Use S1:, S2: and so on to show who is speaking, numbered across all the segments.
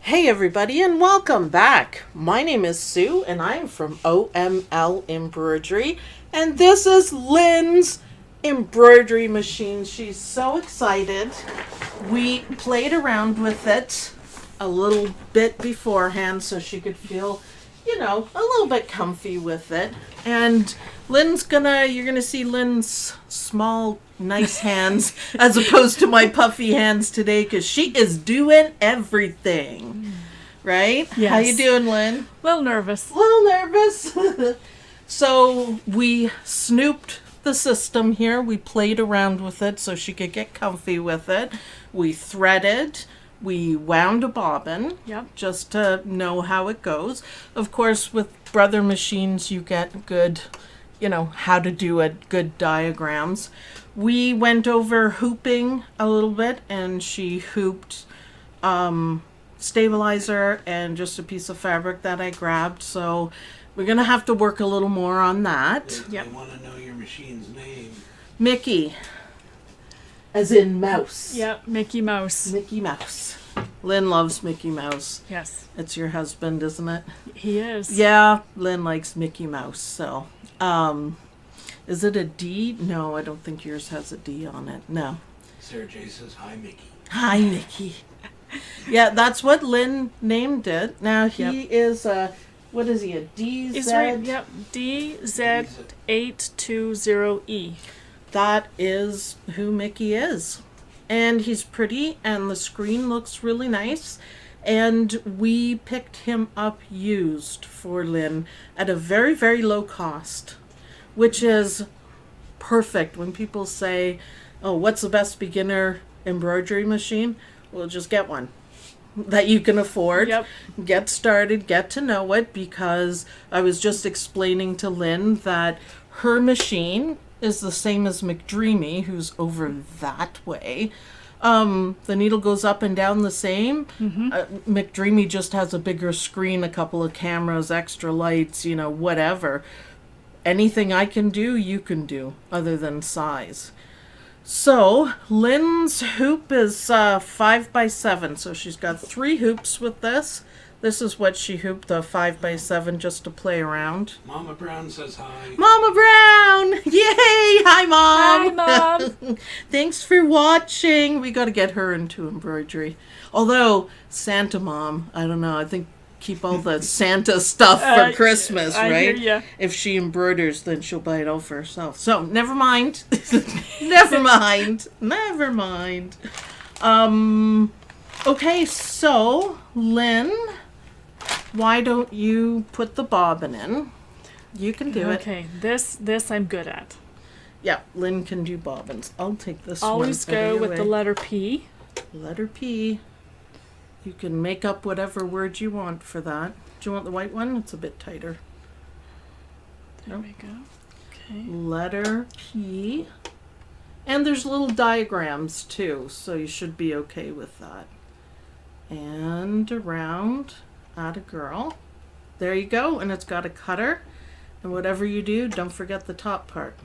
S1: Hey everybody and welcome back. My name is Sue and I'm from OML Embroidery and this is Lynne's embroidery machine. She's so excited. We played around with it a little bit beforehand so she could feel, a little bit comfy with it. And you're gonna see Lynne's small, nice hands as opposed to my puffy hands today because she is doing everything. Right?
S2: Yes.
S1: How you doing, Lynne?
S2: A little nervous.
S1: A little nervous. So we snooped the system here. We played around with it so she could get comfy with it. We threaded. We wound a bobbin.
S2: Yep.
S1: Just to know how it goes. Of course, with brother machines, you get good, how to do it, good diagrams. We went over hooping a little bit, and she hooped stabilizer and just a piece of fabric that I grabbed. So we're going to have to work a little more on that.
S2: Yep.
S3: I want to know your machine's name.
S1: Mickey. As in mouse.
S2: Yep, Mickey Mouse.
S1: Mickey Mouse. Lynne loves Mickey Mouse.
S2: Yes.
S1: It's your husband, isn't it?
S2: He is.
S1: Yeah, Lynne likes Mickey Mouse. So, is it a D? No, I don't think yours has a D on it. No.
S3: Sarah J says, "Hi, Mickey."
S1: Hi, Mickey. Yeah, that's what Lynne named it. Now he is what is he, a DZ?
S2: He's right. Yep. DZ820E.
S1: That is who Mickey is. And he's pretty, and the screen looks really nice. And we picked him up used for Lynne at a very, very low cost, which is perfect. When people say, oh, what's the best beginner embroidery machine? Well, just get one that you can afford.
S2: Yep.
S1: Get started, get to know it, because I was just explaining to Lynne that her machine is the same as McDreamy, who's over that way. The needle goes up and down the same.
S2: Mm-hmm.
S1: McDreamy just has a bigger screen, a couple of cameras, extra lights, whatever. Anything I can do, you can do, other than size. So, Lynne's hoop is 5x7, so she's got 3 hoops with this. This is what she hooped, a 5x7, just to play around.
S3: Mama Brown says hi.
S1: Mama Brown! Yay! Hi, Mom!
S2: Hi, Mom!
S1: Thanks for watching. We got to get her into embroidery. Although, Santa Mom, I don't know, I think keep all the Santa stuff for Christmas,
S2: I
S1: right?
S2: hear ya.
S1: If she embroiders, then she'll buy it all for herself. So, never mind. Never mind. Never mind. Okay, so, Lynne, why don't you put the bobbin in? You can do it.
S2: Okay, this I'm good at.
S1: Yeah, Lynne can do bobbins. I'll take this
S2: Always
S1: one.
S2: go with the letter P.
S1: Letter P. You can make up whatever word you want for that. Do you want the white one? It's a bit tighter.
S2: There we go. Okay.
S1: Letter P. And there's little diagrams too, so you should be okay with that. And around, add a girl. There you go, and it's got a cutter. And whatever you do, don't forget the top part.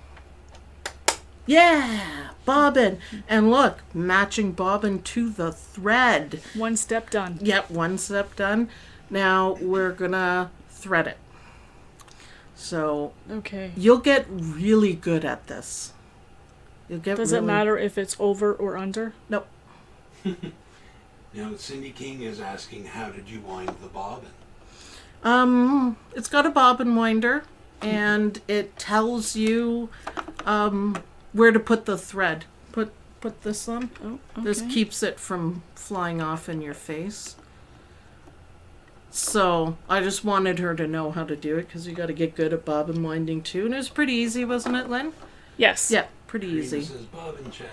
S1: Yeah, bobbin. And look, matching bobbin to the thread.
S2: One step done.
S1: Yep, one step done. Now we're gonna thread it. So
S2: Okay.
S1: you'll get really good at this. You'll get
S2: Does
S1: really...
S2: it matter if it's over or under?
S1: Nope.
S3: Now, Cindy King is asking, how did you wind the bobbin?
S1: It's got a bobbin winder, and it tells you where to put the thread. Put this on.
S2: Oh, okay.
S1: This keeps it from flying off in your face. So I just wanted her to know how to do it, because you got to get good at bobbin winding too. And it was pretty easy, wasn't it, Lynne?
S2: Yes.
S1: Yeah, pretty easy.
S3: Says bobbin check.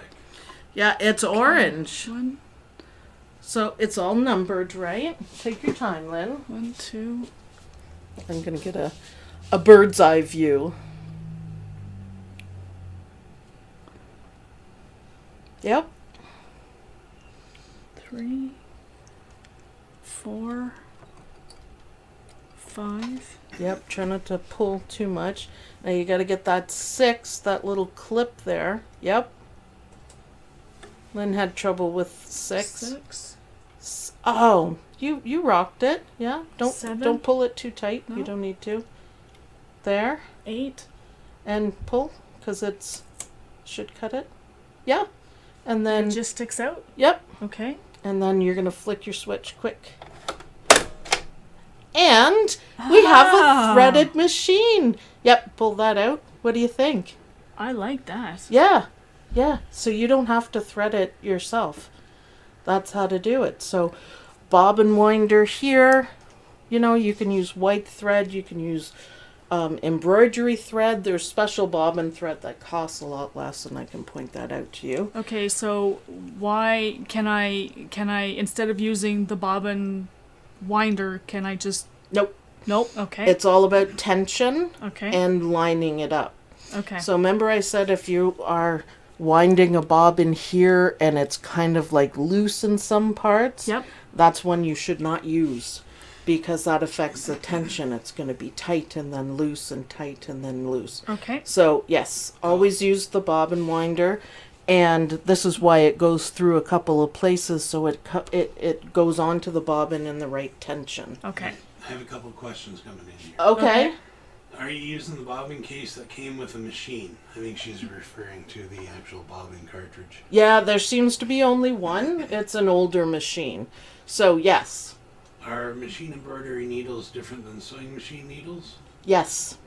S1: Yeah, it's orange.
S2: 1,
S1: So it's all numbered, right? Take your time, Lynne.
S2: 1, 2.
S1: I'm going to get a bird's eye view. Yep.
S2: 3, 4, 5.
S1: Yep, try not to pull too much. Now you got to get that 6, that little clip there. Yep. Lynne had trouble with 6.
S2: 6.
S1: Oh, you rocked it. Yeah. Don't
S2: 7.
S1: pull it too tight. You
S2: No.
S1: don't need to. There.
S2: 8.
S1: And pull, because it's should cut it. Yeah. And then
S2: It just sticks out.
S1: yep.
S2: Okay.
S1: And then you're gonna flick your switch quick. And we have a threaded machine. Yep, pull that out. What do you think?
S2: I like that.
S1: Yeah. Yeah. So you don't have to thread it yourself. That's how to do it. So bobbin winder here. You know, you can use white thread, you can use embroidery thread. There's special bobbin thread that costs a lot less, and I can point that out to you.
S2: Okay, so why can I instead of using the bobbin winder, can I just
S1: Nope.
S2: Nope. Okay.
S1: It's all about tension
S2: okay.
S1: and lining it up.
S2: Okay.
S1: So remember I said if you are winding a bobbin here and it's kind of like loose in some parts,
S2: Yep.
S1: that's one you should not use because that affects the tension. It's going to be tight and then loose and tight and then loose.
S2: Okay.
S1: So yes, always use the bobbin winder, and this is why it goes through a couple of places so it goes onto the bobbin in the right tension.
S2: Okay.
S3: I have a couple of questions coming in here.
S1: Okay.
S2: Okay.
S3: Are you using the bobbin case that came with a machine? I think she's referring to the actual bobbin cartridge.
S1: Yeah, there seems to be only one. It's an older machine. So yes.
S3: Are machine embroidery needles different than sewing machine needles?
S1: Yes.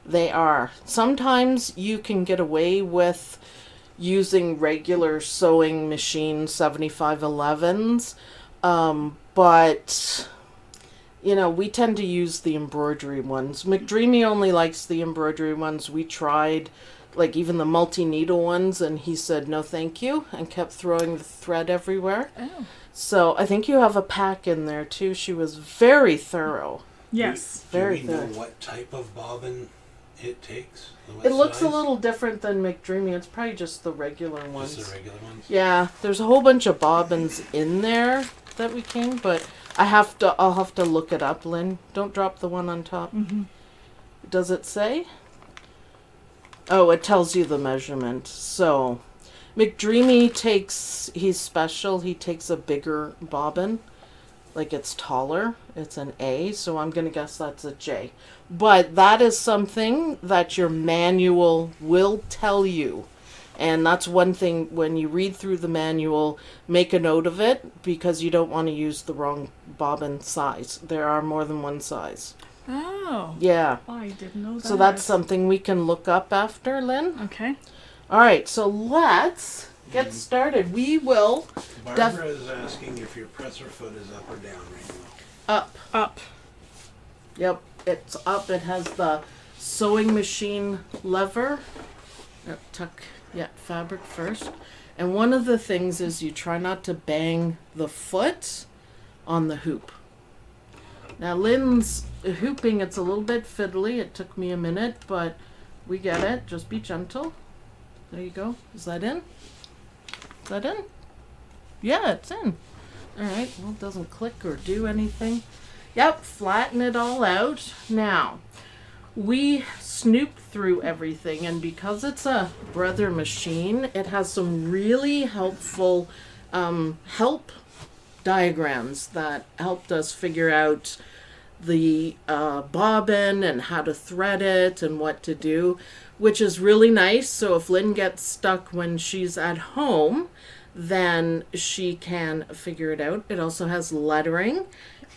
S1: They are. Sometimes you can get away with using regular sewing machine 7511s, but you know, we tend to use the embroidery ones. McDreamy only likes the embroidery ones. We tried, like, even the multi-needle ones, and he said no thank you and kept throwing the thread everywhere.
S2: Oh.
S1: So I think you have a pack in there too. She was very thorough.
S2: Yes.
S1: Very
S3: Do we know
S1: good.
S3: what type of bobbin it takes? What
S1: It looks a
S3: size?
S1: little different than McDreamy. It's probably just the regular ones.
S3: Just the regular ones?
S1: Yeah, there's a whole bunch of bobbins in there that we came, but I'll have to look it up, Lynn. Don't drop the one on top.
S2: Mm-hmm.
S1: Does it say? Oh, it tells you the measurement. So, McDreamy he's special. He takes a bigger bobbin. Like it's taller. It's an A, so I'm going to guess that's a J. But that is something that your manual will tell you. And that's one thing, when you read through the manual, make a note of it because you don't want to use the wrong bobbin size. There are more than one size.
S2: Oh.
S1: Yeah.
S2: I didn't know that.
S1: So that's something we can look up after, Lynn.
S2: Okay.
S1: All right, so let's get started. We will
S3: Barbara is asking if your presser foot is up or down right now.
S1: up.
S2: Up.
S1: Yep, it's up. It has the sewing machine lever. Tuck fabric first. And one of the things is you try not to bang the foot on the hoop. Now Lynn's hooping, it's a little bit fiddly. It took me a minute, but we get it. Just be gentle. There you go. Is that in? Is that in? Yeah, it's in. All right. Well, it doesn't click or do anything. Yep, flatten it all out. Now, we snooped through everything, and because it's a Brother machine, it has some really helpful help diagrams that helped us figure out the bobbin and how to thread it and what to do, which is really nice. So if Lynn gets stuck when she's at home, then she can figure it out. It also has lettering,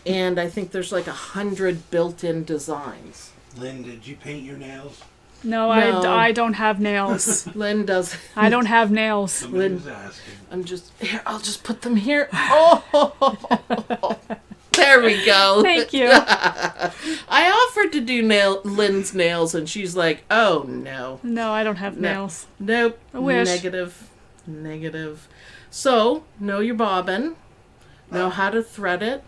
S1: and I think there's like 100 built-in designs.
S3: Lynn, did you paint your nails?
S2: No,
S1: No.
S2: I don't have nails.
S1: Lynn does.
S2: I don't have nails.
S3: Somebody
S1: Lynn.
S3: was asking.
S1: I'm just here. I'll just put them here. Oh, there we go.
S2: Thank you.
S1: I offered to do Lynn's nails, and she's like, "Oh no,
S2: No, I don't have
S1: No.
S2: nails.
S1: nope,
S2: I wish.
S1: negative." So know your bobbin, know how to thread it.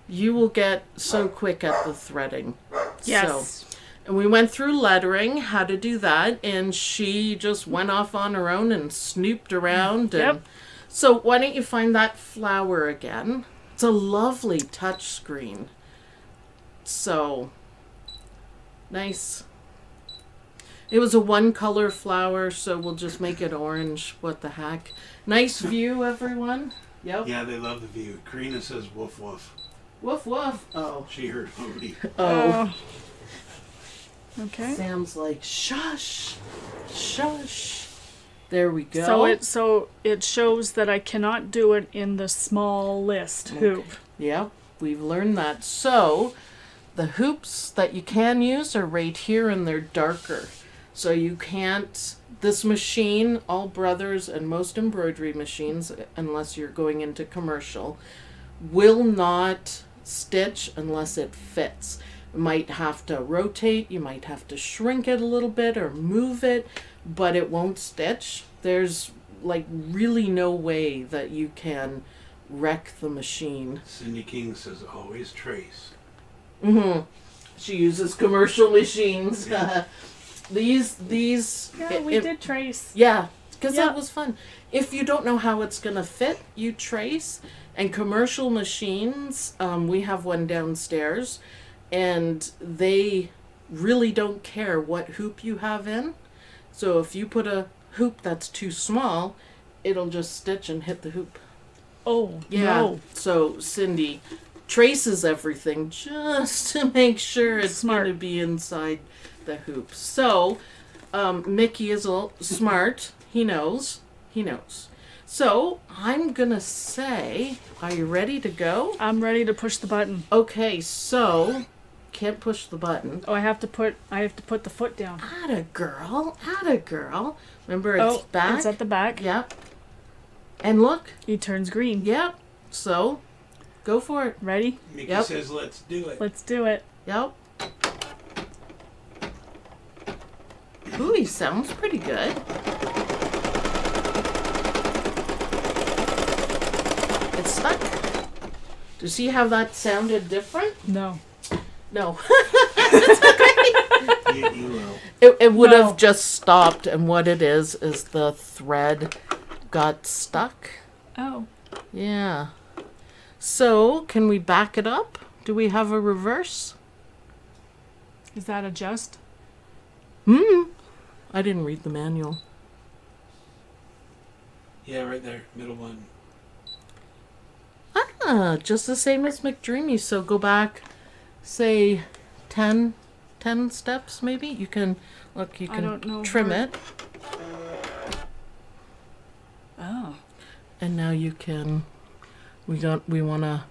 S1: You will get so quick at the threading.
S2: Yes.
S1: So, and we went through lettering, how to do that, and she just went off on her own and snooped around. And
S2: Yep.
S1: so why don't you find that flower again? It's a lovely touch screen. So nice. It was a one color flower, so we'll just make it orange. What the heck? Nice view, everyone. Yep.
S3: Yeah, they love the view. Karina says woof woof.
S1: Woof woof. Oh.
S3: She heard already.
S1: Oh.
S2: Okay.
S1: Sam's like, shush, shush. There we go.
S2: So it shows that I cannot do it in the small list hoop.
S1: Yep, we've learned that. So the hoops that you can use are right here and they're darker. So you can't, this machine, all Brothers and most embroidery machines, unless you're going into commercial, will not stitch unless it fits. You might have to rotate, you might have to shrink it a little bit or move it, but it won't stitch. There's like really no way that you can wreck the machine.
S3: Cindy King says always trace.
S1: Mm-hmm. She uses commercial machines.
S3: Yeah.
S1: These.
S2: Yeah, we did trace.
S1: Yeah, because
S2: Yeah.
S1: that was fun. If you don't know how it's gonna fit, you trace. And commercial machines, we have one downstairs, and they really don't care what hoop you have in. So if you put a hoop that's too small, it'll just stitch and hit the hoop.
S2: Oh,
S1: Yeah.
S2: no.
S1: So Cindy traces everything just to make sure it's
S2: Smart.
S1: going to be inside the hoop. So Mickey is smart. He knows. He knows. So I'm going to say, are you ready to go?
S2: I'm ready to push the button.
S1: Okay, so can't push the button.
S2: Oh, I have to put the foot down.
S1: Atta girl. Atta girl. Remember, it's back.
S2: It's at the back.
S1: Yep. And look.
S2: It turns green.
S1: Yep. So go for it.
S2: Ready?
S3: Mickey
S1: Yep.
S3: says let's do it.
S2: Let's do it.
S1: Yep. Ooh, he sounds pretty good. It's stuck. Do you see how that sounded different?
S2: No.
S1: No.
S3: You will.
S1: It would
S2: No.
S1: have just stopped, and what it is the thread got stuck.
S2: Oh.
S1: Yeah. So, can we back it up? Do we have a reverse?
S2: Is that adjust?
S1: I didn't read the manual.
S3: Yeah, right there, middle one.
S1: Ah, just the same as McDreamy. So go back, say 10 steps maybe. You can, look, you
S2: I don't know
S1: can trim
S2: where-
S1: it.
S2: Oh.
S1: And now you can, we want to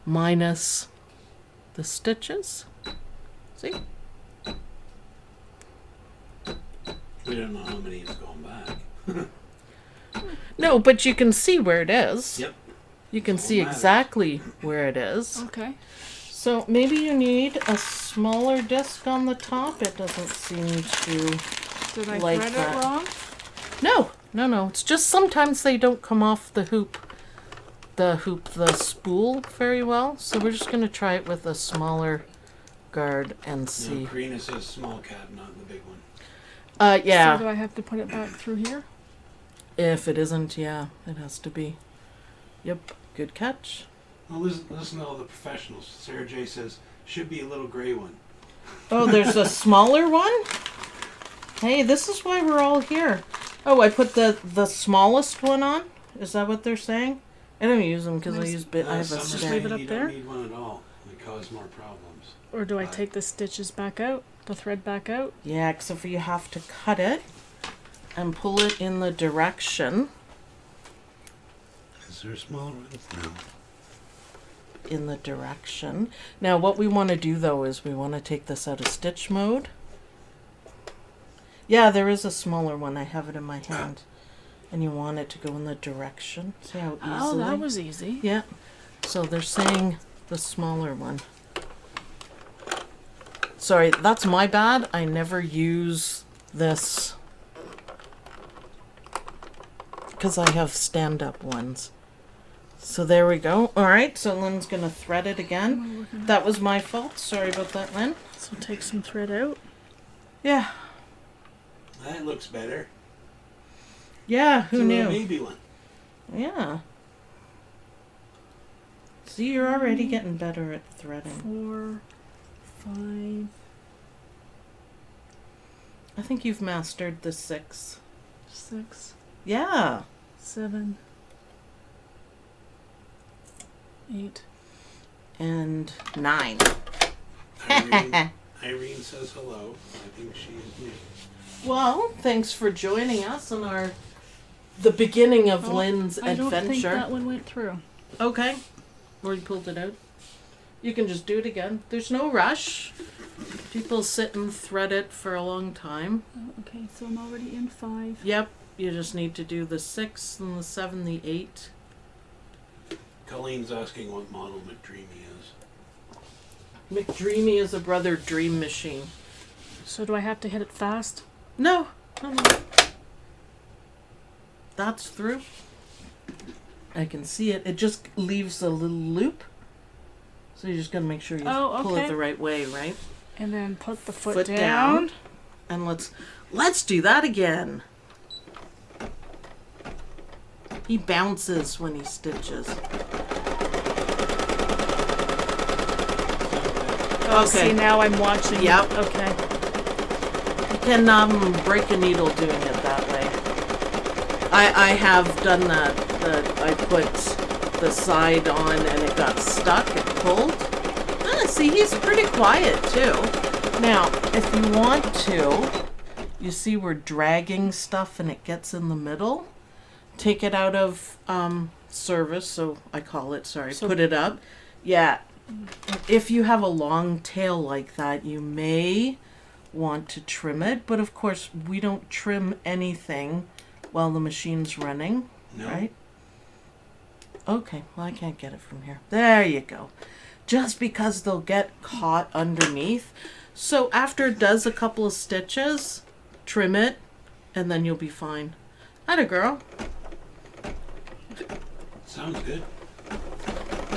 S1: minus the stitches. See?
S3: We don't know how many is going back.
S1: No, but you can see where it is.
S3: Yep.
S1: You can
S3: That's all
S1: see
S3: matters.
S1: exactly where it is.
S2: Okay.
S1: So maybe you need a smaller disc on the top. It doesn't seem to.
S2: Did I
S1: Like
S2: thread
S1: that.
S2: it wrong?
S1: No. It's just sometimes they don't come off the spool very well. So we're just gonna try it with a smaller guard and see.
S3: No, Karina says small cab, not the big one.
S1: Yeah.
S2: So do I have to put it back through here?
S1: If it isn't, yeah, it has to be. Yep. Good catch.
S3: Well, listen to all the professionals. Sarah J says should be a little gray one.
S1: Oh, there's a smaller one? Hey, this is why we're all here. Oh, I put the smallest one on? Is that what they're saying? I don't use them because I use I have a
S3: Some are
S2: Just
S1: stand.
S2: leave
S3: saying
S2: it up
S3: you
S2: there?
S3: don't need one at all. They cause more problems.
S2: Or do I take the stitches back out? The thread back out?
S1: Yeah, except for you have to cut it and pull it in the direction.
S3: Is there smaller ones? No.
S1: In the direction. Now, what we want to do though is we want to take this out of stitch mode. Yeah, there is a smaller one. I have it in my hand. And you want it to go in the direction. See how easily?
S2: Oh, that was easy.
S1: Yeah. So they're saying the smaller one. Sorry, that's my bad. I never use this because I have stand-up ones. So there we go. All right, so Lynn's going to thread it again. That was my fault. Sorry about that, Lynn.
S2: So take some thread out.
S1: Yeah.
S3: That looks better.
S1: Yeah,
S3: It's
S1: who
S3: a little
S1: knew?
S3: baby one.
S1: Yeah. See, you're already getting better at threading.
S2: 4, 5,
S1: I think you've mastered the 6.
S2: 6,
S1: Yeah.
S2: 7, 8.
S1: And 9.
S3: Irene says hello. I think she is new.
S1: Well, thanks for joining us on the beginning of Lynn's
S2: I don't think
S1: adventure.
S2: that one went through.
S1: Okay. Or you pulled it out. You can just do it again. There's no rush. People sit and thread it for a long time.
S2: Oh, okay, so I'm already in 5.
S1: Yep. You just need to do the 6 and the 7, the 8.
S3: Colleen's asking what model McDreamy is.
S1: McDreamy is a brother dream machine.
S2: So do I have to hit it fast?
S1: No. No. That's through. I can see it. It just leaves a little loop. So you just gotta make sure you pull it the right way, right?
S2: And then put the foot down.
S1: And let's do that again. He bounces when he stitches.
S2: Oh,
S1: Okay.
S2: see, now I'm watching.
S1: Yep.
S2: Okay.
S1: You can break a needle doing it that way. I have done that. I put the side on and it got stuck. It pulled. See, he's pretty quiet too. Now, if you want to, you see we're dragging stuff and it gets in the middle. Take it out of service, so I call it, put it up. Yeah. If you have a long tail like that, you may want to trim it, but of course we don't trim anything while the machine's running, right? Okay, well I can't get it from here. There you go. Just because they'll get caught underneath. So after it does a couple of stitches, trim it, and then you'll be fine. Atta girl.
S3: Sounds good.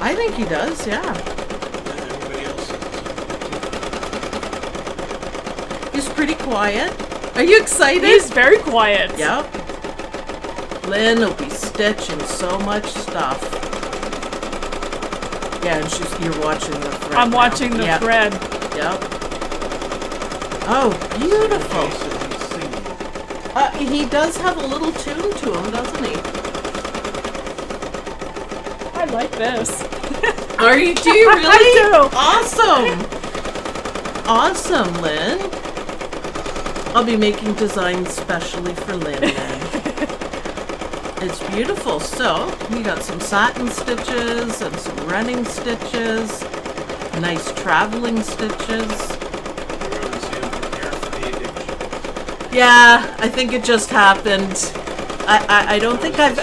S1: I think he does, yeah.
S3: Everybody else says.
S1: He's pretty quiet. Are you excited?
S2: He's very quiet.
S1: Yep. Lynn will be stitching so much stuff. Yeah, and you're watching the thread.
S2: I'm watching the thread.
S1: Yep. Oh, beautiful. He does have a little tune to him, doesn't he?
S2: I like this.
S1: Do you really?
S2: I do.
S1: Awesome. Awesome, Lynn. I'll be making designs specially for Lynn then. It's beautiful. So, we got some satin stitches and some running stitches. Nice traveling stitches. Yeah, I think it just happened. I don't think I've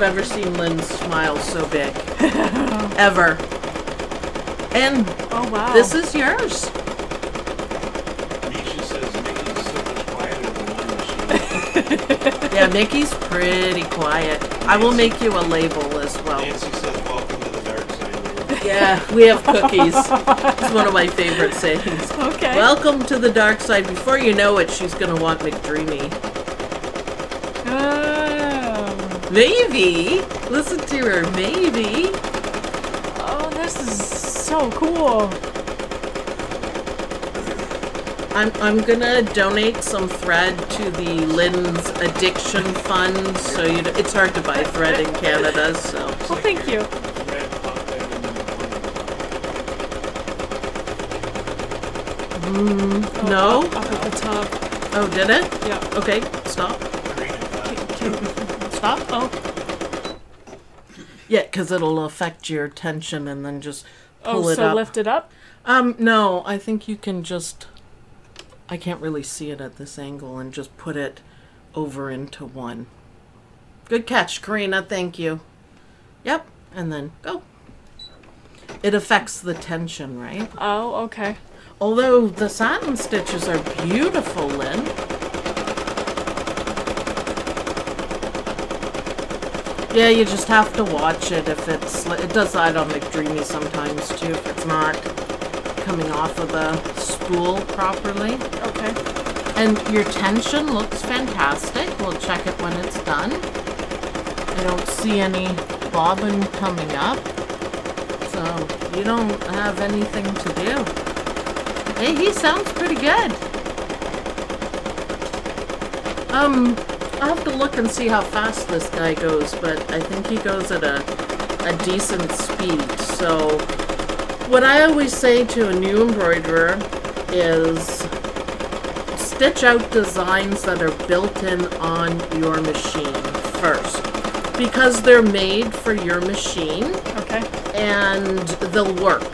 S1: ever seen Lynn smile so big. Ever. And
S2: oh wow.
S1: This is yours.
S3: Misha says Mickey's so much quieter than my machine.
S1: Yeah, Mickey's pretty quiet. I will make you a label as well.
S3: Nancy says welcome to the dark side.
S1: Yeah, we have cookies. It's one of my favorite sayings.
S2: Okay.
S1: Welcome to the dark side. Before you know it, she's going to want McDreamy.
S2: Oh.
S1: Maybe. Listen to her. Maybe.
S2: Oh, this is so cool.
S1: I'm gonna donate some thread to the Lynn's Addiction Fund. So it's hard to buy thread in Canada. So.
S2: Well, thank you.
S1: No.
S2: Up at the top.
S1: Oh, did it?
S2: Yeah.
S1: Okay. Stop. Stop.
S2: Oh.
S1: Yeah, because it'll affect your tension and then just pull it
S2: so
S1: up.
S2: lift it up?
S1: No, I think you can just, I can't really see it at this angle, and just put it over into one. Good catch, Karina, thank you. Yep, and then go. It affects the tension, right?
S2: Oh, okay.
S1: Although the satin stitches are beautiful, Lynn. Yeah, you just have to watch it if it does that on McDreamy sometimes too, if it's not coming off of the spool properly.
S2: Okay.
S1: And your tension looks fantastic. We'll check it when it's done. I don't see any bobbin coming up, so you don't have anything to do. Hey, he sounds pretty good. I'll have to look and see how fast this guy goes, but I think he goes at a a decent speed. So what I always say to a new embroiderer is stitch out designs that are built in on your machine first, because they're made for your machine.
S2: Okay.
S1: And they'll work.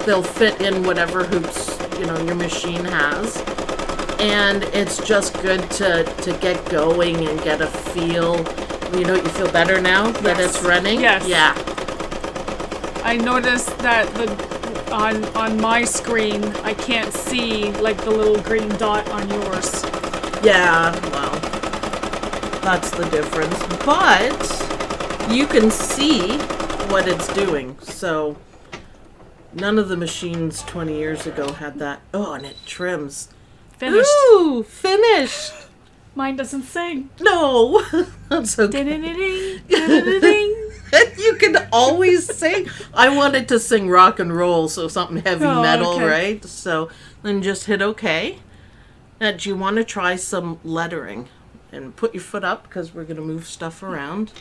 S1: They'll fit in whatever hoops, your machine has. And it's just good to get going and get a feel. You feel better now that
S2: Yes.
S1: it's running?
S2: Yes.
S1: Yeah.
S2: I noticed that on my screen I can't see like the little green dot on yours.
S1: Yeah, well, that's the difference. But you can see what it's doing. So none of the machines 20 years ago had that. Oh, and it trims.
S2: Finished.
S1: Ooh, finished.
S2: Mine doesn't sing.
S1: No, that's okay.
S2: Ding, ding, ding.
S1: You can always sing. I wanted to sing rock and roll, so something heavy
S2: Oh,
S1: metal,
S2: okay.
S1: right? So then just hit OK. Now, do you want to try some lettering? And put your foot up, because we're going to move stuff around.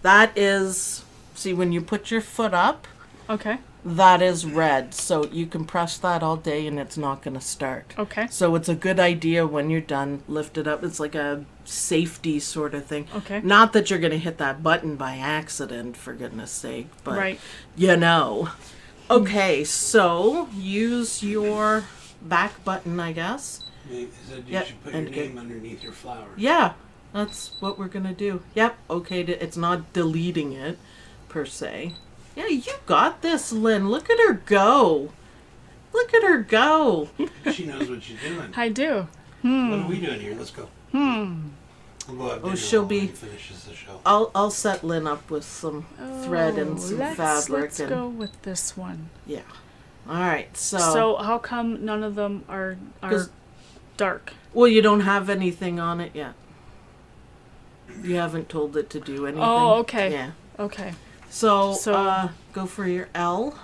S1: That is, see, when you put your foot up,
S2: Okay.
S1: that is red. So you can press that all day and it's not going to start.
S2: Okay.
S1: So it's a good idea when you're done, lift it up. It's like a safety sort of thing.
S2: Okay.
S1: Not that you're going to hit that button by accident, for goodness sake, but
S2: Right.
S1: Okay, so use your back button, I guess.
S3: You said you
S1: Yep,
S3: should put your
S1: and
S3: name underneath your flower.
S1: Yeah, that's what we're going to do. Yep, okay, it's not deleting it, per se. Yeah, you got this, Lynn. Look at her go. Look at her go.
S3: She knows what she's doing.
S2: I do.
S3: What are we doing here? Let's go. We'll go have dinner
S1: she'll
S3: while
S1: be-
S3: Lynne finishes the show.
S1: I'll set Lynn up with some thread and some fabric.
S2: Let's
S1: and
S2: go with this one.
S1: Yeah. All right,
S2: So how come none of them are
S1: 'Cause-
S2: dark?
S1: Well, you don't have anything on it yet. You haven't told it to do anything.
S2: Oh, okay.
S1: Yeah.
S2: Okay.
S1: So,
S2: So-
S1: go for your L.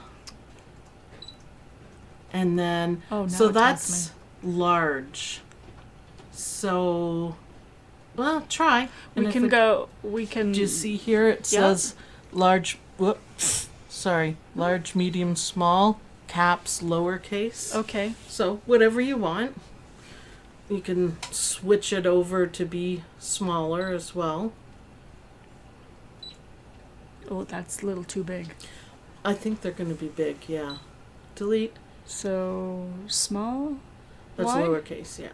S1: And then,
S2: Oh, now
S1: so
S2: it tells
S1: that's large. So, well, try. And
S2: We
S1: if
S2: can
S1: it-
S2: go. We can.
S1: Do you see here it says large, large, medium, small, caps, lowercase.
S2: Okay.
S1: So whatever you want. You can switch it over to be smaller as well.
S2: Oh, that's a little too big.
S1: I think they're going to be big, yeah. Delete.
S2: So small.
S1: That's
S2: Why?
S1: lowercase, yeah.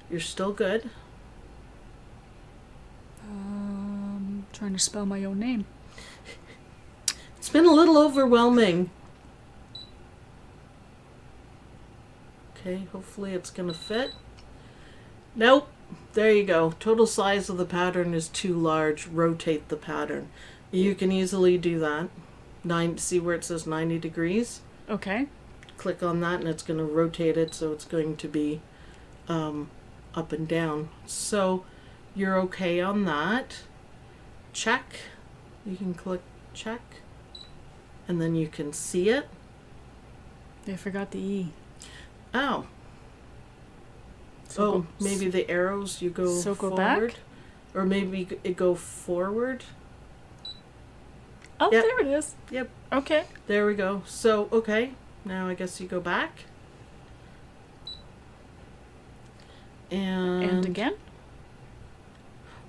S1: You're still good.
S2: Trying to spell my own name.
S1: It's been a little overwhelming. Okay, hopefully it's going to fit. Nope. There you go. Total size of the pattern is too large. Rotate the pattern. You can easily do that. See where it says 90 degrees?
S2: Okay.
S1: Click on that and it's going to rotate it, so it's going to be up and down. So you're okay on that. Check. You can click check. And then you can see it.
S2: They forgot the E.
S1: Oh.
S2: So
S1: Oh,
S2: go-
S1: maybe the arrows you go
S2: So go
S1: forward.
S2: back?
S1: Or maybe it go forward.
S2: Oh,
S1: Yep.
S2: there it is.
S1: Yep.
S2: Okay.
S1: There we go. So, okay. Now I guess you go back.
S2: And again.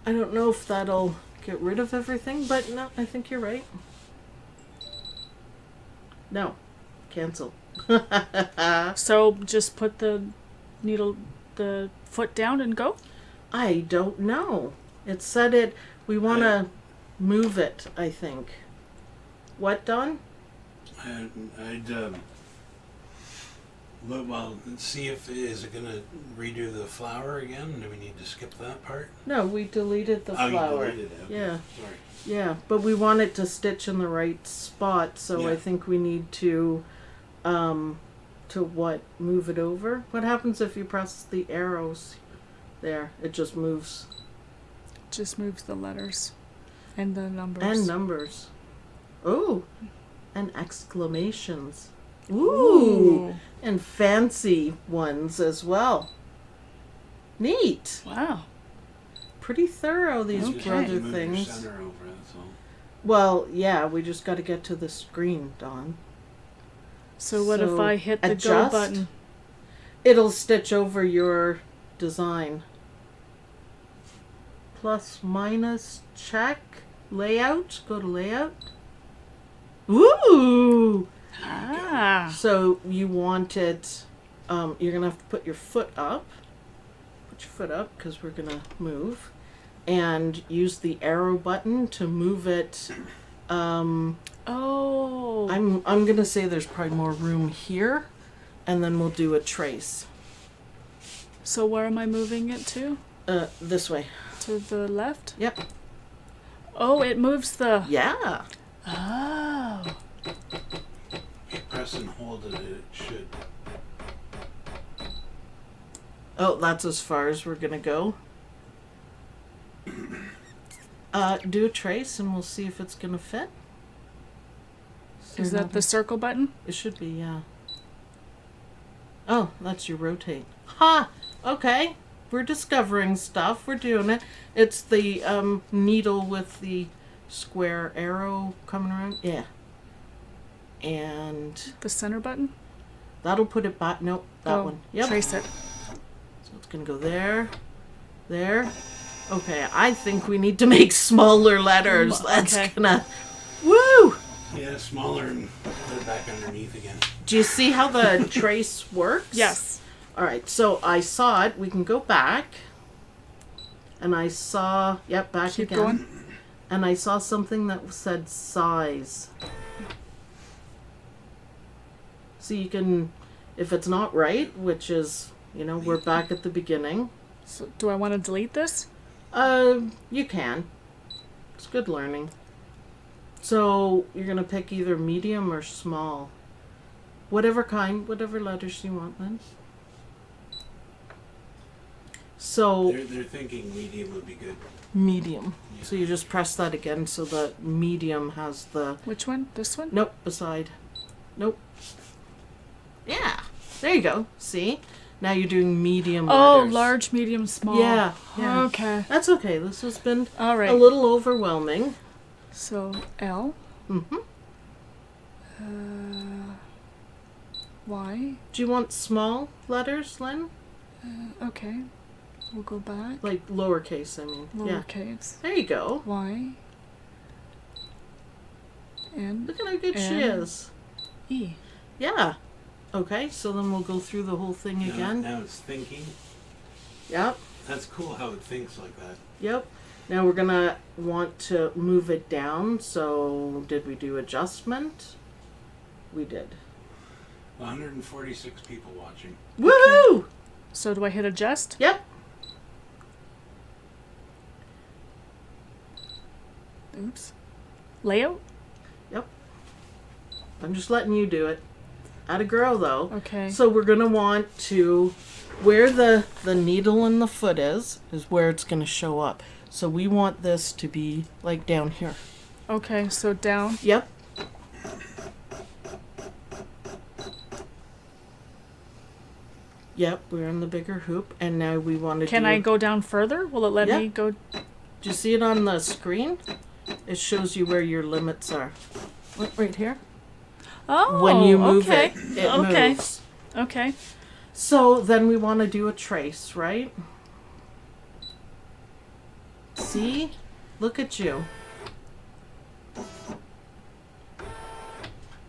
S1: I don't know if that'll get rid of everything, but no, I think you're right. No. Cancel.
S2: So just put the foot down and go.
S1: I don't know. It said we want to move it, I think. What, Don?
S3: I'd look, well, see if is it gonna redo the flower again? Do we need to skip that part?
S1: No, we deleted the flower.
S3: You deleted it. Okay.
S1: Yeah.
S3: Sorry.
S1: Yeah, but we want it to stitch in the right spot, so
S3: Yeah.
S1: I think we need to move it over? What happens if you press the arrows there? It just moves.
S2: Just moves the letters and the numbers.
S1: And numbers. Oh, and exclamations. Ooh,
S2: Ooh.
S1: and fancy ones as well. Neat.
S2: Wow.
S1: Pretty thorough, these
S3: Just
S1: brother
S3: move your
S1: things.
S3: center over, that's all.
S1: Well, yeah, we just got to get to the screen, Dawn.
S2: So what if
S1: So,
S2: I hit the
S1: adjust.
S2: go button?
S1: It'll stitch over your design. Plus, minus, check. Layout. Go to layout. Ooh!
S2: Ah.
S1: So you want it, you're going to have to put your foot up. Put your foot up because we're going to move. And use the arrow button to move it.
S2: Oh.
S1: I'm going to say there's probably more room here. And then we'll do a trace.
S2: So where am I moving it to?
S1: This way.
S2: To the left?
S1: Yep.
S2: Oh, it moves the...
S1: Yeah.
S2: Oh.
S3: You press and hold it, it should.
S1: Oh, that's as far as we're going to go. Do a trace and we'll see if it's going to fit.
S2: Is that the circle button?
S1: It should be, yeah. Oh, that's your rotate. Ha! Okay. We're discovering stuff. We're doing it. It's the needle with the square arrow coming around. Yeah. And
S2: The center button?
S1: that'll put it back. Nope, that one. Yep.
S2: Trace it.
S1: So it's going to go there. There. Okay, I think we need to make smaller letters. That's
S2: okay.
S1: gonna... Woo!
S3: Yeah, smaller and put it back underneath again.
S1: Do you see how the trace works?
S2: Yes.
S1: All right, so I saw it. We can go back. And I saw... Yep, back
S2: Keep
S1: again.
S2: going.
S1: And I saw something that said size. So you can... If it's not right, which is, you know, we're back at the beginning.
S2: So do I want to delete this?
S1: You can. It's good learning. So you're going to pick either medium or small. Whatever kind, whatever letters you want, Lynn. So
S3: They're thinking medium would be good.
S1: medium.
S3: Yeah.
S1: So you just press that again so the medium has the...
S2: Which one? This one?
S1: Nope, beside. Nope. Yeah. There you go. See? Now you're doing medium
S2: Oh,
S1: letters.
S2: large, medium, small.
S1: Yeah. Yeah.
S2: Okay.
S1: That's okay. This has been
S2: All right.
S1: a little overwhelming.
S2: So L,
S1: Mm-hmm.
S2: Y.
S1: Do you want small letters, Lynn?
S2: Okay. We'll go back.
S1: Like lowercase, I mean. Yeah.
S2: Lowercase.
S1: There you go.
S2: Y. N.
S1: Look at how good she
S2: N.
S1: is.
S2: E.
S1: Yeah. Okay, so then we'll go through the whole thing again.
S3: Now it's thinking.
S1: Yep.
S3: That's cool how it thinks like that.
S1: Yep. Now we're gonna want to move it down. So did we do adjustment? We did.
S3: 146 people watching.
S1: Woohoo!
S2: So do I hit adjust?
S1: Yep.
S2: Oops. Layout?
S1: Yep. I'm just letting you do it. Atta girl though.
S2: Okay.
S1: So we're gonna want to where the needle and the foot is where it's gonna show up. So we want this to be like down here.
S2: Okay, so down.
S1: Yep. Yep, we're in the bigger hoop, and now we want to
S2: Can I go down further? Will it let
S1: Yeah.
S2: me go?
S1: Do you see it on the screen? It shows you where your limits are. Right here.
S2: Oh,
S1: When you move
S2: okay.
S1: it
S2: Okay.
S1: moves.
S2: Okay.
S1: So then we want to do a trace, right? See? Look at you.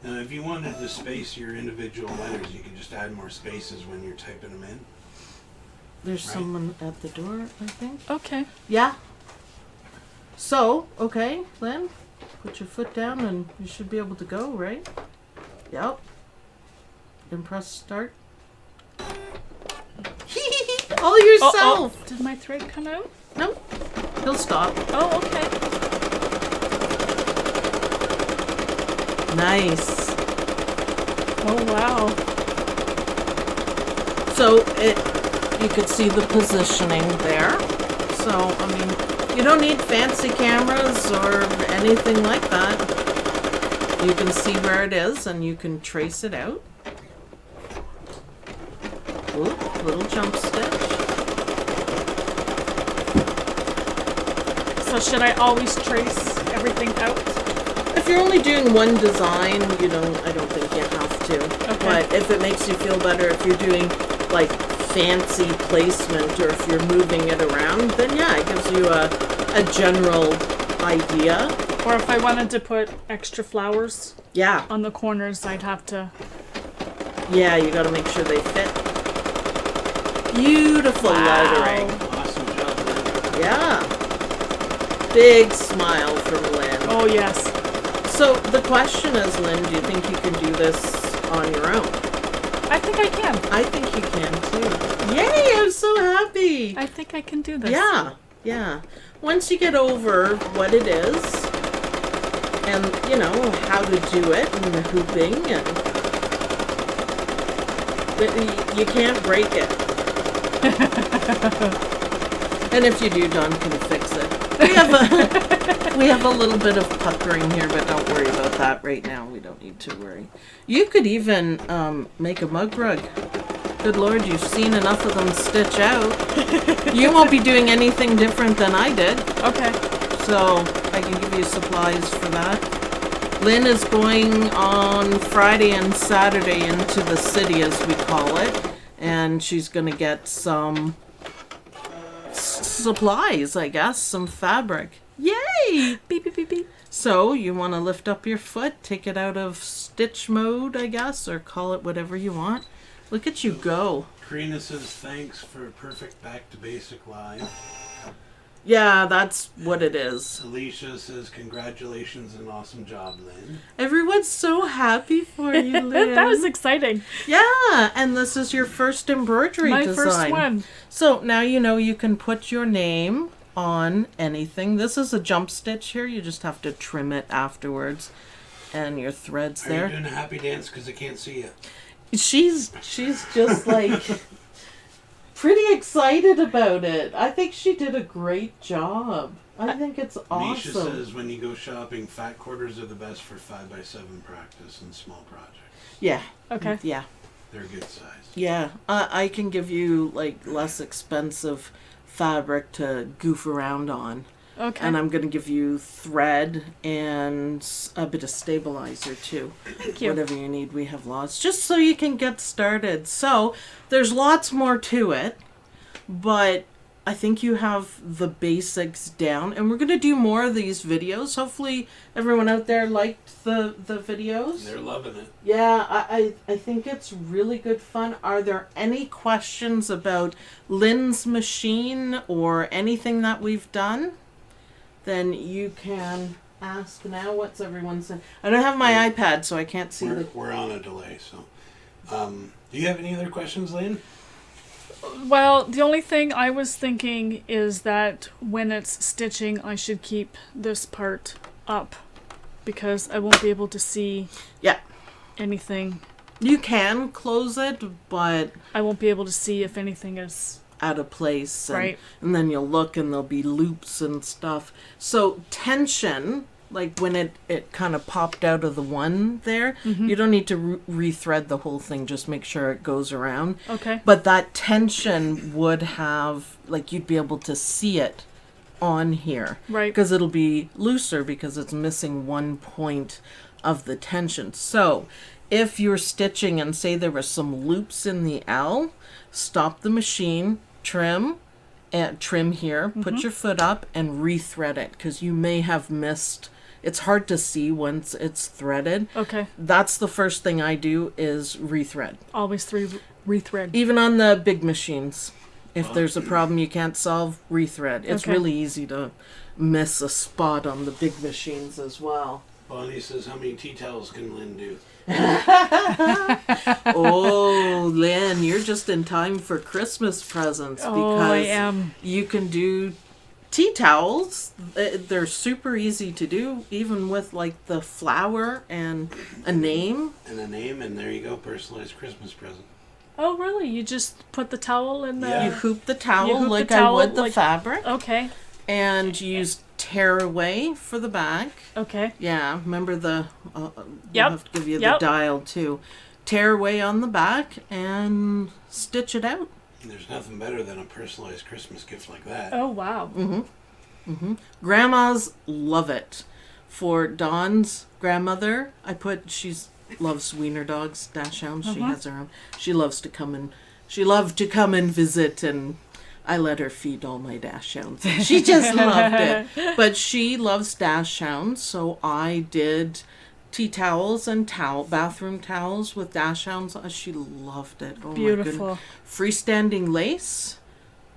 S3: Now, if you wanted to space your individual letters, you could just add more spaces when you're typing them in.
S1: There's
S3: Right.
S1: someone at the door, I think.
S2: Okay.
S1: Yeah. So, okay, Lynn, put your foot down and you should be able to go, right? Yep. Then press start. All yourself.
S2: Oh, did my thread come out?
S1: Nope. He'll stop.
S2: Oh, okay.
S1: Nice.
S2: Oh, wow.
S1: So you could see the positioning there. So, I mean, you don't need fancy cameras or anything like that. You can see where it is and you can trace it out. Ooh, little jump stitch.
S2: So should I always trace everything out?
S1: If you're only doing one design, I don't think you have to.
S2: Okay.
S1: But if it makes you feel better, if you're doing like fancy placement or if you're moving it around, then yeah, it gives you a general idea.
S2: Or if I wanted to put extra flowers
S1: Yeah.
S2: on the corners, I'd have to.
S1: Yeah, you got to make sure they fit. Beautiful lettering.
S3: Awesome job, Lynn.
S1: Yeah. Big smile from Lynn.
S2: Oh, yes.
S1: So the question is, Lynn, do you think you can do this on your own?
S2: I think I can.
S1: I think you can too. Yay, I'm so happy.
S2: I think I can do this.
S1: Yeah, yeah. Once you get over what it is and, how to do it and the hooping and you can't break it. And if you do, Don can fix it. We have a little bit of puckering here, but don't worry about that right now. We don't need to worry. You could even make a mug rug. Good Lord, you've seen enough of them stitch out. You won't be doing anything different than I did.
S2: Okay.
S1: So I can give you supplies for that. Lynn is going on Friday and Saturday into the city, as we call it. And she's going to get some supplies, I guess, some fabric. Yay!
S2: Beep, beep, beep, beep.
S1: So you want to lift up your foot, take it out of stitch mode, I guess, or call it whatever you want. Look at you go.
S3: Karina says thanks for a perfect back to basic live.
S1: Yeah, that's what it is.
S3: Alicia says congratulations and awesome job, Lynn.
S1: Everyone's so happy for you, Lynn.
S2: That was exciting.
S1: Yeah, and this is your first embroidery
S2: My
S1: design.
S2: first one.
S1: So now you can put your name on anything. This is a jump stitch here. You just have to trim it afterwards. And your threads
S3: Are
S1: there.
S3: you doing a happy dance because I can't see you?
S1: She's just like pretty excited about it. I think she did a great job. I think it's
S3: Misha
S1: awesome.
S3: says when you go shopping, fat quarters are the best for 5x7 practice and small projects.
S1: Yeah.
S2: Okay.
S1: Yeah.
S3: They're good size.
S1: Yeah. I can give you like less expensive fabric to goof around on.
S2: Okay.
S1: And I'm going to give you thread and a bit of stabilizer too.
S2: Thank you.
S1: Whatever you need, we have lots. Just so you can get started. So there's lots more to it, but I think you have the basics down. And we're going to do more of these videos. Hopefully everyone out there liked the videos.
S3: They're loving it.
S1: Yeah, I think it's really good fun. Are there any questions about Lynn's machine or anything that we've done? Then you can ask now. What's everyone saying? I don't have my iPad, so I can't see
S3: We're on a delay, so. Do you have any other questions, Lynn?
S2: Well, the only thing I was thinking is that when it's stitching, I should keep this part up because I won't be able to see
S1: Yeah.
S2: anything.
S1: You can close it, but
S2: I won't be able to see if anything is
S1: out of place. And,
S2: right.
S1: And then you'll look and there'll be loops and stuff. So tension, like when it kind of popped out of the one there, you don't need to rethread the whole thing. Just make sure it goes around.
S2: Okay.
S1: But that tension would have, like you'd be able to see it on here.
S2: Right.
S1: Because it'll be looser because it's missing one point of the tension. So if you're stitching and say there were some loops in the L, stop the machine, trim here, put your foot up and rethread it because you may have missed. It's hard to see once it's threaded.
S2: Okay.
S1: That's the first thing I do is rethread.
S2: Always rethread.
S1: Even on the big machines. If there's a problem you can't solve, rethread. It's
S2: Okay.
S1: really easy to miss a spot on the big machines as well.
S3: Bonnie says, how many tea towels can Lynn do?
S1: Oh, Lynn, you're just in time for Christmas presents because
S2: Oh, I am.
S1: you can do tea towels. They're super easy to do, even with like the flower and a name.
S3: And a name, and there you go, personalized Christmas present.
S2: Oh, really? You just put the towel in the...
S3: Yeah.
S1: You hoop the towel
S2: You hoop the
S1: like
S2: towel
S1: I would the
S2: like-
S1: fabric,
S2: Okay.
S1: and use tear away for the back.
S2: Okay.
S1: Yeah, remember the.
S2: Yep,
S1: We'll have to give you
S2: yep.
S1: the dial too. Tear away on the back and stitch it out.
S3: And there's nothing better than a personalized Christmas gift like that.
S2: Oh, wow.
S1: Grandmas love it. for Dawn's grandmother. She loves wiener dogs, dachshunds. She has her own. She loved to come and visit, and I let her feed all my dachshunds. She just loved it. But she loves dachshunds, so I did tea towels and bathroom towels with dachshunds. She loved it. Oh,
S2: Beautiful.
S1: my goodness. Freestanding lace.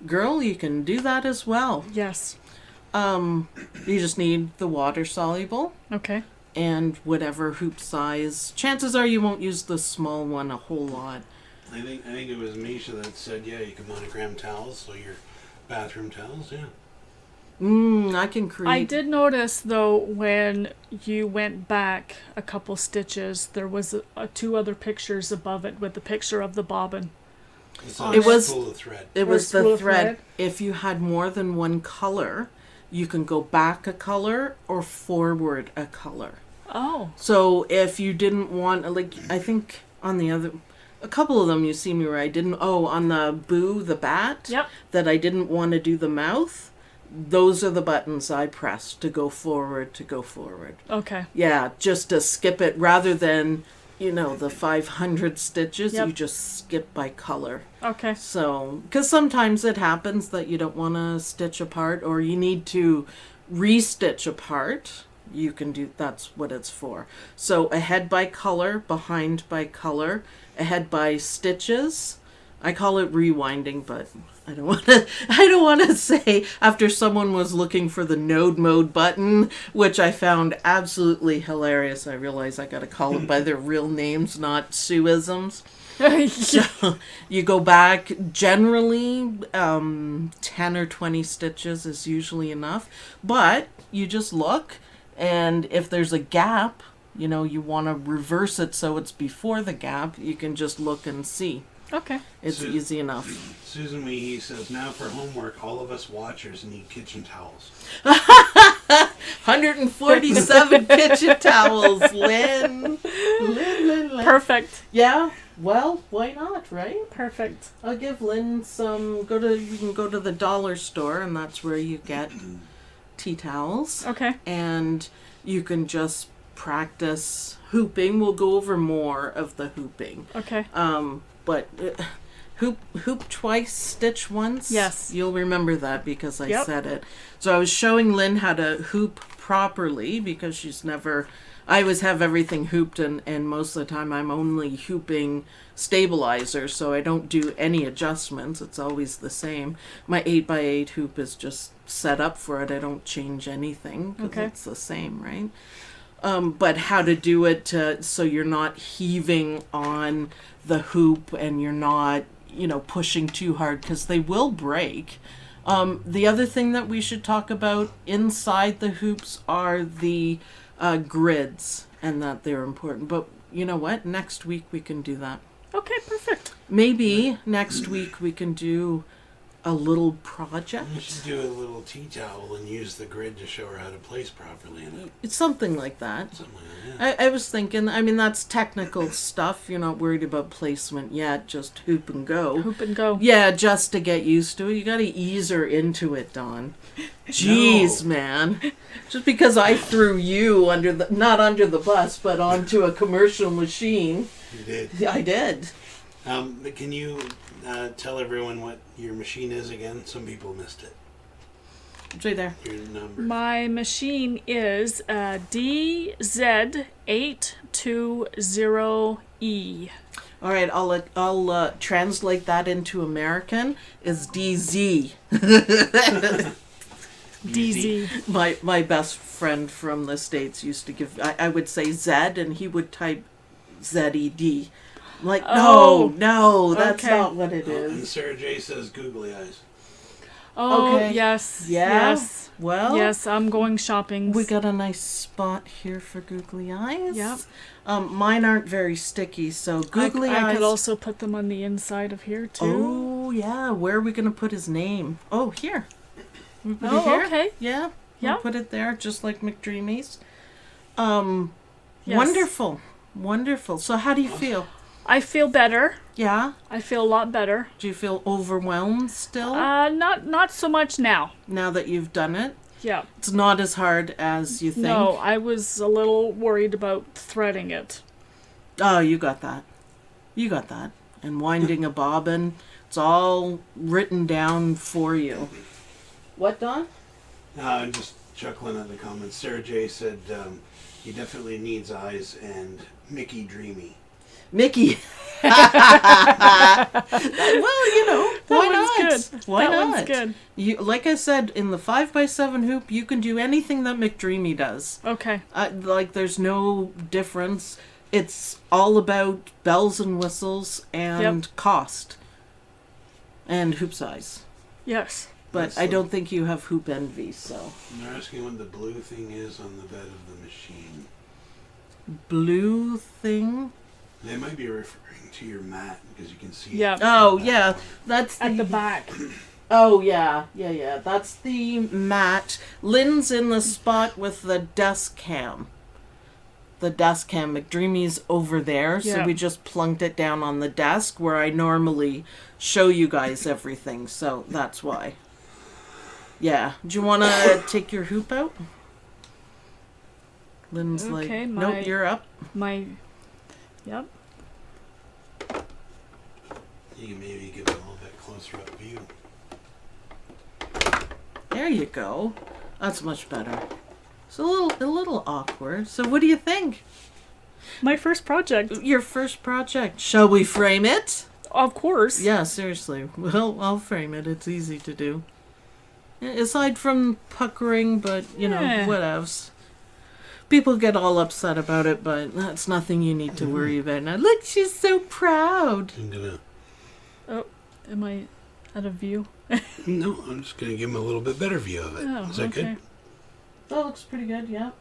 S1: Girl, you can do that as well.
S2: Yes.
S1: You just need the water soluble
S2: Okay.
S1: and whatever hoop size. Chances are you won't use the small one a whole lot.
S3: I think it was Misha that said, yeah, you can monogram towels, so your bathroom towels, yeah.
S1: I can create.
S2: I did notice though when you went back a couple stitches, there was two other pictures above it with the picture of the bobbin.
S1: It was
S3: spool of thread.
S1: It
S2: Or
S1: was
S2: spool
S1: the
S2: of
S1: thread.
S2: thread?
S1: If you had more than one color, you can go back a color or forward a color.
S2: Oh.
S1: So if you didn't want, like, I think on the other, a couple of them you see me where I didn't, on the Boo, the bat,
S2: Yep.
S1: that I didn't want to do the mouth, those are the buttons I pressed to go forward,
S2: Okay.
S1: Yeah, just to skip it rather than, the 500 stitches,
S2: Yep.
S1: you just skip by color.
S2: Okay.
S1: So, because sometimes it happens that you don't want to stitch apart or you need to restitch apart. You can do, that's what it's for. So ahead by color, behind by color, ahead by stitches. I call it rewinding, but I don't want to say after someone was looking for the node mode button, which I found absolutely hilarious. I realize I got to call them by their real names, not Suisms. So you go back, generally 10 or 20 stitches is usually enough, but you just look, and if there's a gap, you want to reverse it so it's before the gap, you can just look and see.
S2: Okay.
S1: It's easy enough.
S3: Susan Meehy says, now for homework, all of us watchers need kitchen towels.
S1: 147 kitchen towels, Lynn. Lynn.
S2: Perfect.
S1: Yeah, well, why not, right?
S2: Perfect.
S1: I'll give Lynn some, you can go to the dollar store, and that's where you get tea towels.
S2: Okay.
S1: And you can just practice hooping. We'll go over more of the hooping.
S2: Okay.
S1: But hoop twice, stitch once.
S2: Yes.
S1: You'll remember that because I
S2: Yep.
S1: said it. So I was showing Lynn how to hoop properly because she's never, I always have everything hooped and most of the time I'm only hooping stabilizer, so I don't do any adjustments. It's always the same. My 8x8 hoop is just set up for it. I don't change anything because
S2: Okay.
S1: it's the same, right? But how to do it so you're not heaving on the hoop and you're not, pushing too hard because they will break. The other thing that we should talk about inside the hoops are the grids and that they're important. But you know what? Next week we can do that.
S2: Okay, perfect.
S1: Maybe next week we can do a little project.
S3: You should do a little tea towel and use the grid to show her how to place properly in it.
S1: It's something like that.
S3: Something like that.
S1: I was thinking, that's technical stuff. You're not worried about placement yet. Just hoop and go.
S2: Hoop and go.
S1: Yeah, just to get used to it. You got to ease her into it, Dawn. Jeez, man. Just because I threw you not under the bus, but onto a commercial machine.
S3: You did.
S1: I did.
S3: But can you tell everyone what your machine is again? Some people missed it.
S1: It's right there.
S3: Your number.
S2: My machine is DZ820E.
S1: All right, I'll translate that into American. Is DZ.
S2: DZ.
S1: My best friend from the States used to give, I would say Z, and he would type ZED. Like,
S2: Oh,
S1: no, that's
S2: okay.
S1: not what it
S3: And
S1: is.
S3: Sarah J says googly eyes.
S2: Oh,
S1: Okay.
S2: yes.
S1: Yeah?
S2: Yes.
S1: Well,
S2: Yes, I'm going shopping.
S1: we got a nice spot here for googly eyes.
S2: Yep.
S1: Mine aren't very sticky, so googly
S2: I
S1: eyes.
S2: could also put them on the inside of here, too.
S1: Oh, yeah. Where are we going to put his name? Oh, here. We put it
S2: Oh,
S1: here?
S2: okay.
S1: Yeah.
S2: Yeah.
S1: We'll put it there, just like McDreamy's.
S2: Yes.
S1: Wonderful. So how do you feel?
S2: I feel better.
S1: Yeah?
S2: I feel a lot better.
S1: Do you feel overwhelmed still
S2: Not so much now.
S1: now that you've done it?
S2: Yeah.
S1: It's not as hard as you think.
S2: No, I was a little worried about threading it.
S1: Oh, you got that. You got that. And winding a bobbin, it's all written down for you. What, Don?
S3: I'm just chuckling at the comments. Sarah J said he definitely needs eyes and Mickey Dreamy.
S1: Mickey. Well, you know, why not?
S2: Good.
S1: Why
S2: that
S1: not?
S2: One's good.
S1: You, like I said, in the 5x7 hoop, you can do anything that McDreamy does.
S2: Okay.
S1: Like, there's no difference. It's all about bells and whistles and cost and hoop size.
S2: Yes.
S1: But I don't think you have hoop envy, so.
S3: They're asking what the blue thing is on the bed of the machine.
S1: Blue thing?
S3: They might be referring to your mat because you can see
S2: Yeah.
S3: it.
S1: Oh, yeah. That's
S2: At the back.
S1: Oh, yeah. Yeah. That's the mat. Lynne's in the spot with the desk cam. The desk cam. McDreamy's over there, so
S2: Yeah.
S1: we just plunked it down on the desk where I normally show you guys everything, so that's why. Yeah. Do you want to take your hoop out? Lynne's
S2: Okay,
S1: nope, you're up.
S2: Yep.
S3: You can maybe give it a little bit closer up view.
S1: There you go. That's much better. It's a little awkward. So what do you think?
S2: My first project.
S1: Your first project. Shall we frame it?
S2: Of course.
S1: Yeah, seriously. Well, I'll frame it. It's easy to do. Aside from puckering, but, you know, whatevs. People get all upset about it, but that's nothing you need to worry about. Now, look, she's so proud.
S3: I'm gonna...
S2: Oh, am I out of view?
S3: No, I'm just gonna give him a little bit better view of it.
S2: Oh,
S3: Is that
S2: okay.
S3: good?
S1: That looks pretty good, yeah.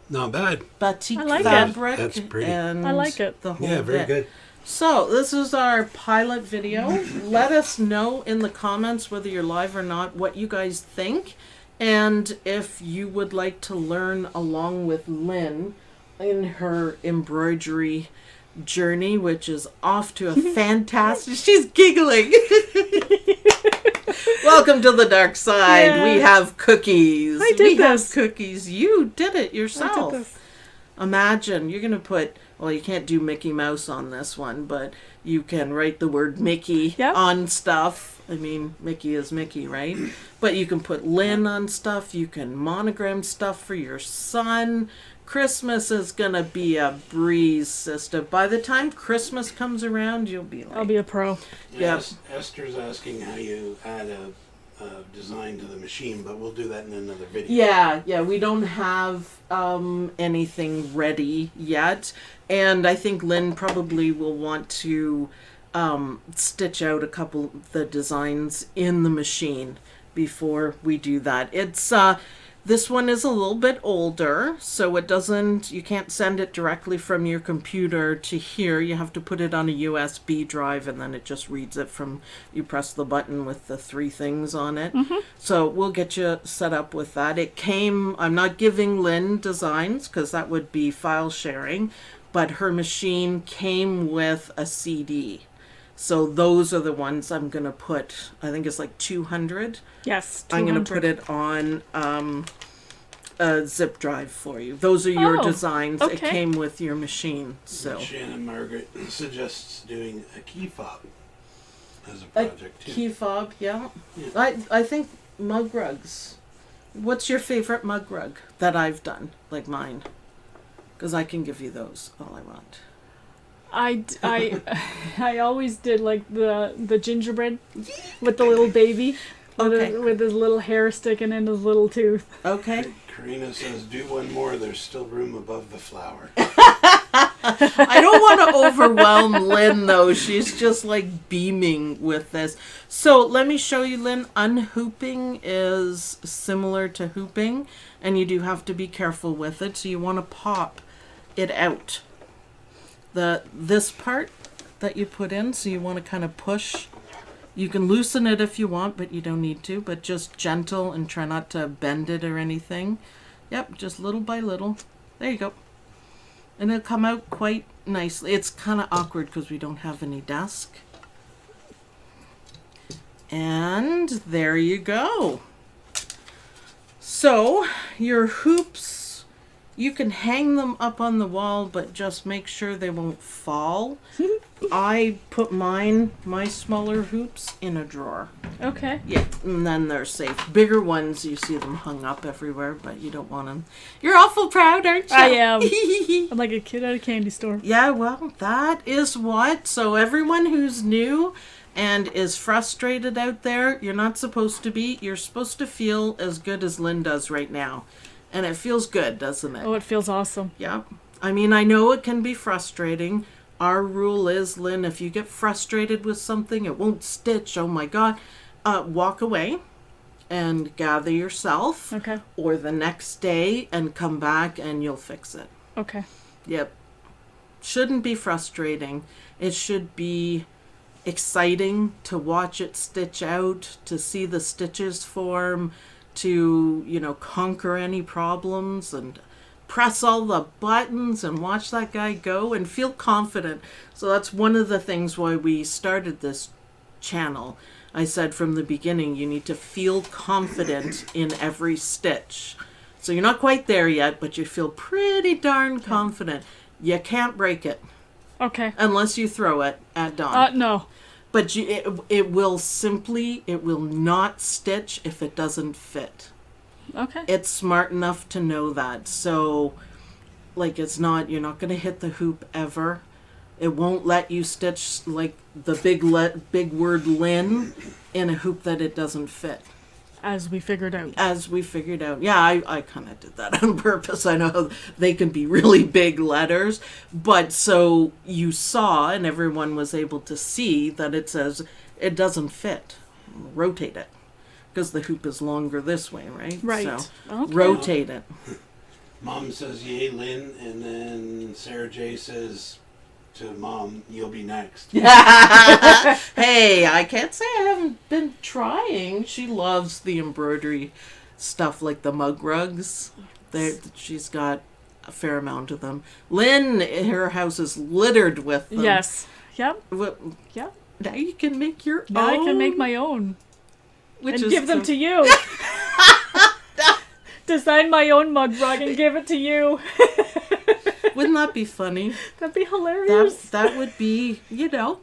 S3: Not bad.
S1: Batik
S2: I like it.
S1: fabric.
S3: That's pretty.
S1: And
S2: I like it.
S1: The whole
S3: Yeah, very
S1: bit.
S3: good.
S1: So, this is our pilot video. Let us know in the comments, whether you're live or not, what you guys think. And if you would like to learn along with Lynne in her embroidery journey, which is off to a fantastic... She's giggling. Welcome to the dark side.
S2: Yeah.
S1: We have cookies.
S2: I did
S1: we
S2: this.
S1: have cookies. You did it
S2: I
S1: yourself.
S2: did this.
S1: Imagine you're going to put, well, you can't do Mickey Mouse on this one, but you can write the word Mickey
S2: Yep.
S1: on stuff. I mean, Mickey is Mickey, right? But you can put Lynne on stuff. You can monogram stuff for your son. Christmas is going to be a breeze, sister. By the time Christmas comes around, you'll be like...
S2: I'll be a pro.
S1: Yeah.
S3: Esther's asking how you add a design to the machine, but we'll do that in another video.
S1: Yeah, we don't have anything ready yet, and I think Lynne probably will want to stitch out a couple of the designs in the machine before we do that. It's this one is a little bit older, so you can't send it directly from your computer to here. You have to put it on a USB drive, and then it just reads it from, you press the button with the 3 things on it.
S2: Mm-hmm.
S1: So we'll get you set up with that. It came, I'm not giving Lynne designs because that would be file sharing, but her machine came with a CD. So those are the ones I'm going to put, I think it's like 200.
S2: Yes.
S1: I'm going to put it on a zip drive for you. Those are your designs.
S2: okay.
S1: It came with your machine. So
S3: Shannon Margaret suggests doing a key fob as a
S1: a
S3: project too.
S1: key fob, yeah.
S3: Yeah.
S1: I think mug rugs. What's your favorite mug rug that I've done, like mine? Because I can give you those all I want.
S2: I always did like the gingerbread with the little baby
S1: Okay.
S2: with his little hair sticking in his little tooth.
S1: Okay.
S3: Karina says, do one more. There's still room above the flower.
S1: I don't want to overwhelm Lynne, though. She's just like beaming with this. So let me show you, Lynne. Unhooping is similar to hooping, and you do have to be careful with it. So you want to pop it out. This part that you put in, so you want to kind of push. You can loosen it if you want, but you don't need to. But just gentle and try not to bend it or anything. Yep, just little by little. There you go. And it'll come out quite nicely. It's kind of awkward because we don't have any desk. And there you go. So your hoops, you can hang them up on the wall, but just make sure they won't fall. I put my smaller hoops in a drawer.
S2: Okay.
S1: Yeah, and then they're safe. Bigger ones, you see them hung up everywhere, but you don't want them. You're awful proud, aren't you?
S2: I am. I'm like a kid at a candy store.
S1: Yeah, well, that is what. So everyone who's new and is frustrated out there, you're not supposed to be. You're supposed to feel as good as Lynne does right now. And it feels good, doesn't it?
S2: Oh, it feels awesome.
S1: Yeah. I mean, I know it can be frustrating. Our rule is, Lynne, if you get frustrated with something, it won't stitch, oh my God, walk away and gather yourself.
S2: Okay.
S1: Or the next day and come back and you'll fix it.
S2: Okay.
S1: Yep. Shouldn't be frustrating. It should be exciting to watch it stitch out, to see the stitches form, to, conquer any problems and press all the buttons and watch that guy go and feel confident. So that's one of the things why we started this channel. I said from the beginning, you need to feel confident in every stitch. So you're not quite there yet, but you feel pretty darn confident. You can't break it.
S2: Okay.
S1: Unless you throw it at Dawn.
S2: No.
S1: But it will not stitch if it doesn't fit.
S2: Okay.
S1: It's smart enough to know that. So, you're not going to hit the hoop ever. It won't let you stitch, the big word Lynne in a hoop that it doesn't fit.
S2: As we figured out.
S1: Yeah, I kind of did that on purpose. I know they can be really big letters. But so you saw and everyone was able to see that it says it doesn't fit. Rotate it. Because the hoop is longer this way, right?
S2: Right.
S1: So
S2: Okay.
S1: rotate it.
S3: Mom says, yay, Lynn. And then Sarah J says to Mom, you'll be next.
S1: Hey, I can't say I haven't been trying. She loves the embroidery stuff, like the mug rugs. She's got a fair amount of them. Lynne, her house is littered with them.
S2: Yes. Yep.
S1: Yep. Now you can make your
S2: Now
S1: own.
S2: I can make my own.
S1: Which
S2: and
S1: is
S2: give them to you. Design my own mug rug and give it to you.
S1: Wouldn't that be funny?
S2: That'd be hilarious.
S1: That would be,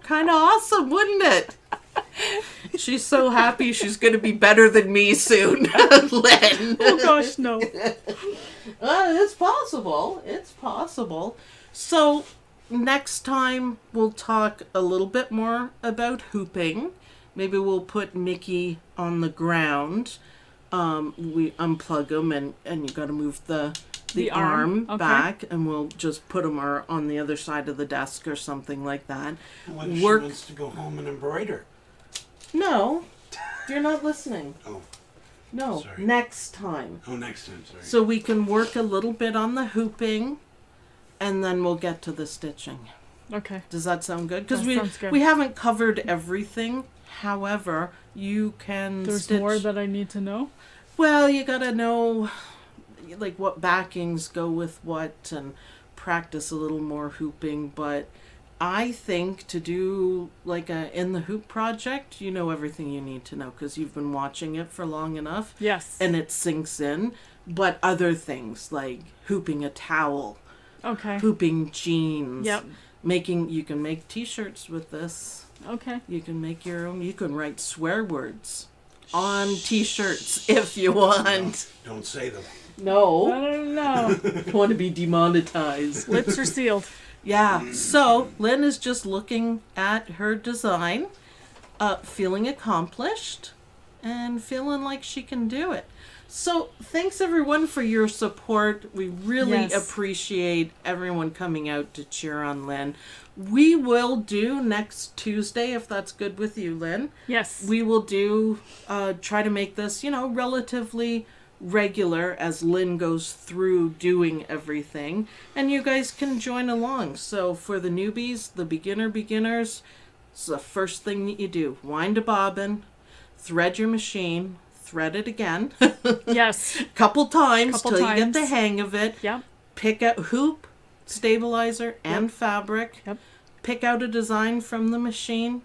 S1: kind of awesome, wouldn't it? She's so happy she's going to be better than me soon, Lynne.
S2: Oh gosh, no.
S1: It's possible. It's possible. So next time we'll talk a little bit more about hooping. Maybe we'll put Mickey on the ground. We unplug him and you got to move the arm
S2: okay.
S1: back, and we'll just put him on the other side of the desk or something like that.
S3: What if she wants to go home and embroider?
S1: No, you're not listening.
S3: Oh.
S1: No,
S3: Sorry.
S1: next time.
S3: Oh, next time, sorry.
S1: So we can work a little bit on the hooping, and then we'll get to the stitching.
S2: Okay.
S1: Does that sound good? Because
S2: sounds good.
S1: we haven't covered everything. However, you can
S2: There's
S1: stitch.
S2: more that I need to know?
S1: Well, you gotta know, what backings go with what, and practice a little more hooping. But I think to do a in the hoop project, you know everything you need to know because you've been watching it for long enough.
S2: Yes.
S1: And it sinks in. But other things like hooping a towel,
S2: Okay.
S1: hooping jeans.
S2: Yep.
S1: You can make t-shirts with this.
S2: Okay.
S1: You can make your own. You can write swear words on t-shirts if you want.
S3: Don't say them.
S1: No.
S2: No.
S1: Don't want to be demonetized.
S2: Lips are sealed.
S1: Yeah. So Lynne is just looking at her design, feeling accomplished, and feeling like she can do it. So thanks everyone for your support. We really appreciate everyone coming out to cheer on Lynne. We will do next Tuesday, if that's good with you, Lynne.
S2: Yes.
S1: We will try to make this, relatively regular as Lynne goes through doing everything. And you guys can join along. So for the newbies, the beginners, it's the first thing that you do. Wind a bobbin, thread your machine, thread it again.
S2: Yes.
S1: Couple times
S2: Couple
S1: till you get
S2: times.
S1: the hang of it.
S2: Yep.
S1: Pick out hoop, stabilizer, and fabric.
S2: Yep.
S1: Pick out a design from the machine.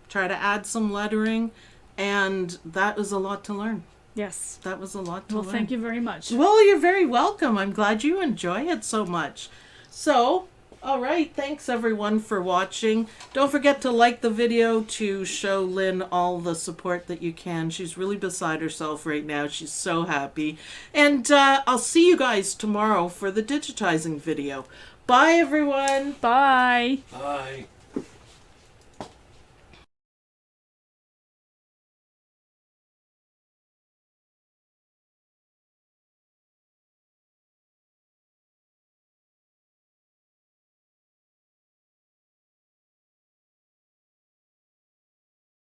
S1: Try to add some lettering. And that is a lot to learn.
S2: Yes.
S1: That was a lot to
S2: Well,
S1: learn.
S2: thank you very much.
S1: Well, you're very welcome. I'm glad you enjoy it so much. So, all right. Thanks everyone for watching. Don't forget to like the video to show Lynn all the support that you can. She's really beside herself right now. She's so happy. And I'll see you guys tomorrow for the digitizing video. Bye, everyone.
S2: Bye.
S3: Bye.